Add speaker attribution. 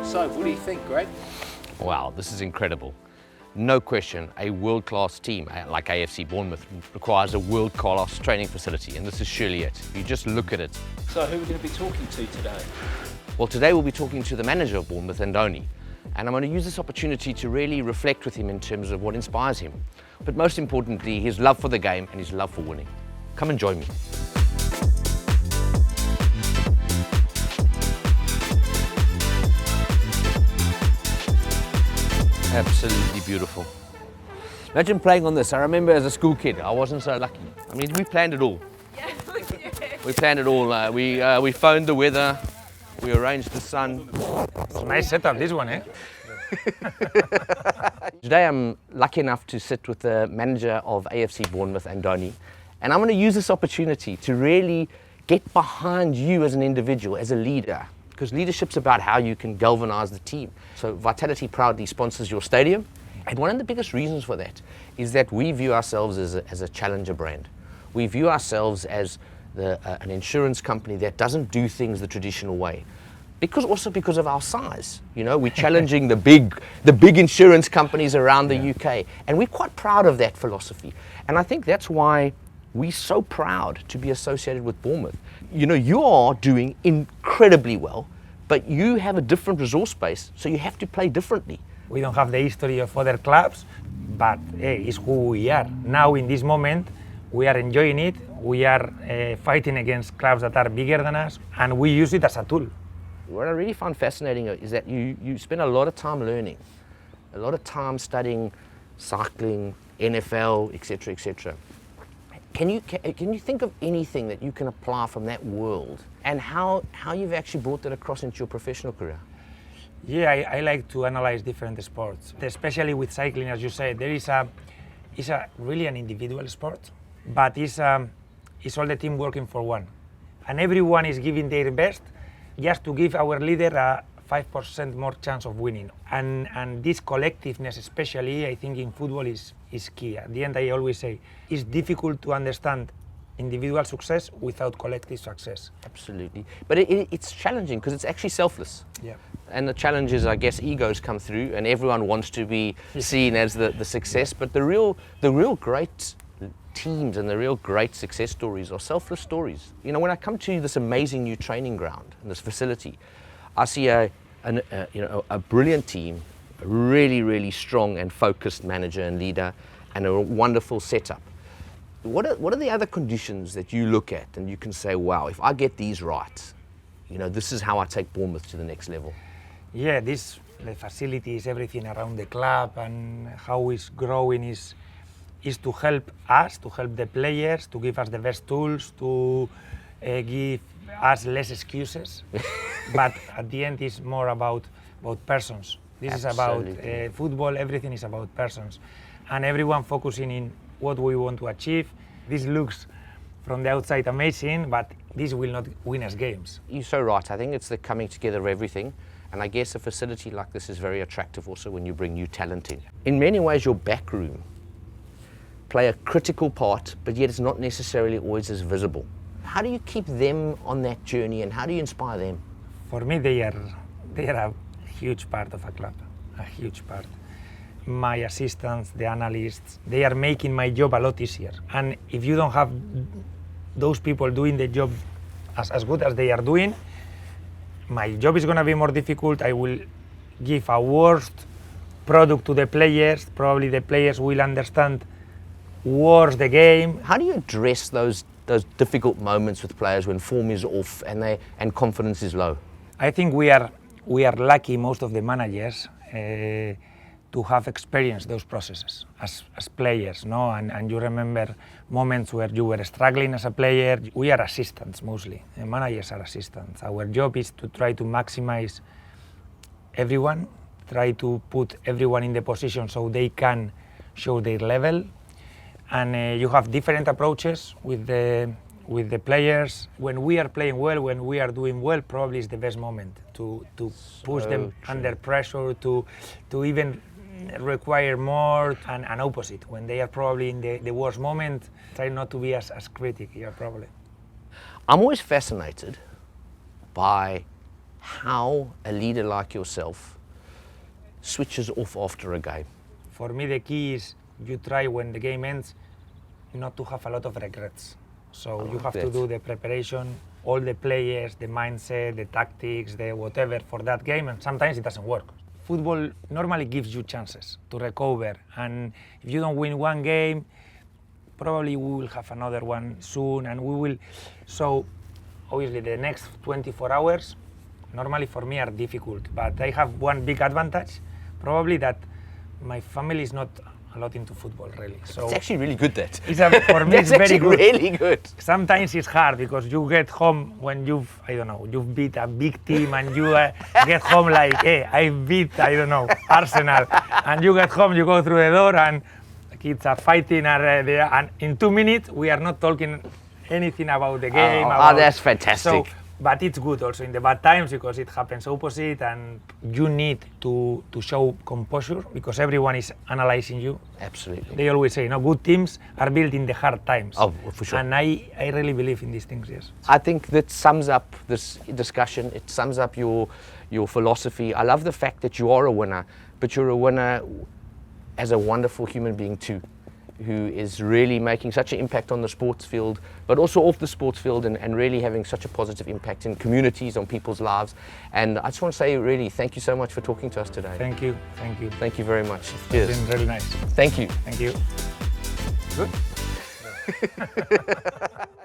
Speaker 1: So, what do you think, Greg?
Speaker 2: Wow, this is incredible. No question, a world-class team like AFC Bournemouth requires a world-class training facility, and this is surely it. You just look at it.
Speaker 1: So, who are we going to be talking to today?
Speaker 2: Well, today we'll be talking to the manager of Bournemouth, Andoni, and I'm going to use this opportunity to really reflect with him in terms of what inspires him, but most importantly, his love for the game and his love for winning. Come and join me. Absolutely beautiful. Imagine playing on this. I remember as a school kid, I wasn't so lucky. I mean, we planned it all.
Speaker 3: Yeah,
Speaker 2: we planned it all. We phoned the weather, we arranged the sun.
Speaker 4: It's a nice setup, this one, eh?
Speaker 2: Today I'm lucky enough to sit with the manager of AFC Bournemouth, Andoni, and I'm going to use this opportunity to really get behind you as an individual, as a leader, because leadership's about how you can galvanise the team. So Vitality proudly sponsors your stadium, and one of the biggest reasons for that is that we view ourselves as a challenger brand. We view ourselves as an insurance company that doesn't do things the traditional way. Because of our size, you know, we're challenging the big insurance companies around the UK, and we're quite proud of that philosophy. And I think that's why we're so proud to be associated with Bournemouth. You know, you are doing incredibly well, but you have a different resource base, so you have to play differently.
Speaker 4: We don't have the history of other clubs, but it's who we are. Now, in this moment, we are enjoying it. We are fighting against clubs that are bigger than us, and we use it as a tool.
Speaker 2: What I really find fascinating is that you spend a lot of time learning, a lot of time studying cycling, NFL, etc., etc. Can you think of anything that you can apply from that world, and how you've actually brought that across into your professional career?
Speaker 4: Yeah, I like to analyze different sports, especially with cycling. As you said, it's really an individual sport, but it's all the team working for one, and everyone is giving their best just to give our leader a 5% more chance of winning. And this collectiveness, especially, I think in football is key. At the end, I always say, it's difficult to understand individual success without collective success.
Speaker 2: Absolutely. But it's challenging because it's actually selfless.
Speaker 4: Yeah.
Speaker 2: And the challenge is, I guess, egos come through and everyone wants to be seen as the success, but the real great teams and the real great success stories are selfless stories. You know, when I come to this amazing new training ground and this facility, I see a brilliant team, a really strong and focused manager and leader, and a wonderful setup. What are the other conditions that you look at and you can say, wow, if I get these right, you know, this is how I take Bournemouth to the next level?
Speaker 4: Yeah, the facilities, everything around the club and how it's growing is to help us, to help the players, to give us the best tools, to give us less excuses. But at the end, it's more about persons. This
Speaker 2: Absolutely.
Speaker 4: is about football, everything is about persons. And everyone focusing in what we want to achieve. This looks from the outside amazing, but this will not win us games.
Speaker 2: You're so right. I think it's the coming together of everything. And I guess a facility like this is very attractive also when you bring new talent in. In many ways, your back room play a critical part, but yet it's not necessarily always as visible. How do you keep them on that journey and how do you inspire them?
Speaker 4: For me, they are a huge part of a club, a huge part. My assistants, the analysts, they are making my job a lot easier. And if you don't have those people doing the job as good as they are doing, my job is going to be more difficult. I will give a worst product to the players. Probably the players will understand worse the game.
Speaker 2: How do you address those difficult moments with players when form is off and confidence is low?
Speaker 4: I think we are lucky, most of the managers, to have experienced those processes as players, no? And you remember moments where you were struggling as a player. We are assistants mostly, and managers are assistants. Our job is to try to maximize everyone, try to put everyone in the position so they can show their level. And you have different approaches with the players. When we are playing well, when we are doing well, probably is the best moment to push them under pressure, to even require more, and opposite. When they are probably in the worst moment, try not to be as critic, yeah, probably.
Speaker 2: I'm always fascinated by how a leader like yourself switches off after a game.
Speaker 4: For me, the key is you try when the game ends not to have a lot of regrets. So you have to do the preparation, all the players, the mindset, the tactics, the whatever for that game, and sometimes it doesn't work. Football normally gives you chances to recover, and if you don't win one game, probably we will have another one soon, and we will. So obviously the next 24 hours normally for me are difficult, but I have one big advantage, probably that my family is not a lot into football really. So
Speaker 2: It's actually really good that.
Speaker 4: for me it's very good.
Speaker 2: Really good.
Speaker 4: Sometimes it's hard because you get home when you've beat a big team and you get home like, hey, I beat, Arsenal. And you get home, you go through the door and the kids are fighting and in 2 minutes we are not talking anything about the game.
Speaker 2: That's fantastic.
Speaker 4: So, but it's good also in the bad times because it happens opposite and you need to show composure because everyone is analyzing you.
Speaker 2: Absolutely.
Speaker 4: They always say, good teams are built in the hard times.
Speaker 2: Oh, for sure.
Speaker 4: And I really believe in these things, yes.
Speaker 2: I think that sums up this discussion. It sums up your philosophy. I love the fact that you are a winner, but you're a winner as a wonderful human being too, who is really making such an impact on the sports field, but also off the sports field and really having such a positive impact in communities, on people's lives. And I just want to say really thank you so much for talking to us today.
Speaker 4: Thank you, thank you.
Speaker 2: Thank you very much.
Speaker 4: It's been really nice.
Speaker 2: Thank you.
Speaker 4: Thank you. Good.